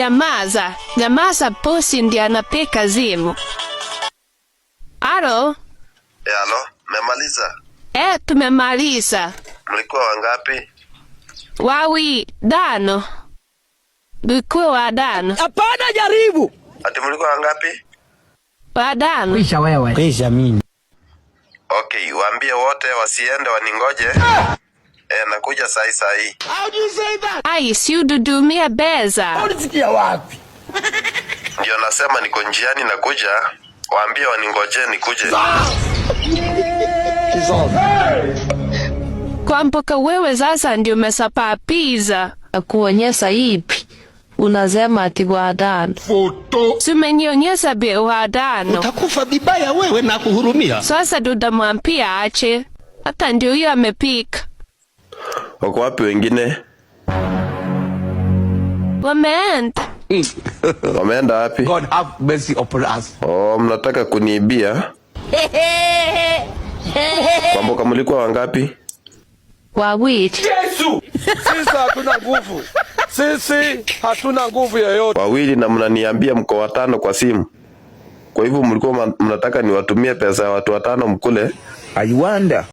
Nyamaza, nyamaza, bosi ndiye anapika simu. Alo? Alo, mmemaliza? Tumemaliza. Mlikuwa wangapi? Dano. Mlikuwa wadano. Hapana, jaribu. Ati mlikuwa wangapi? Wadano. Kisha wewe. Kisha mimi. Okay, waambie wote wasiende waningoje. Nakuja saa hii. How do you say that? Ai, si ududumia beza. Unasikia wapi? Ndio nasema niko njiani nakuja. Waambie waningoje nikuje. Kwa mpaka wewe sasa ndio umesapa pizza. Kuonyesha ipi? Unasema ati wadano. Foto. Sumenionyesha bi wadano. Utakufa vibaya wewe na kuhurumia. Sasa dudamwambia ache. Hata ndio hiyo amepika. Wako wapi wengine? Wameenda. Wameenda wapi? God have mercy upon us. Mnataka kuniibia? Kwa mboka mlikuwa wangapi? Wawili. Yesu! Sisi hatuna nguvu. Sisi hatuna nguvu yoyote. Wawili na mnaniambia mko watano kwa simu. Kwa hivyo mlikuwa mnataka niwatumie pesa ya watu watano mkule? I wonder.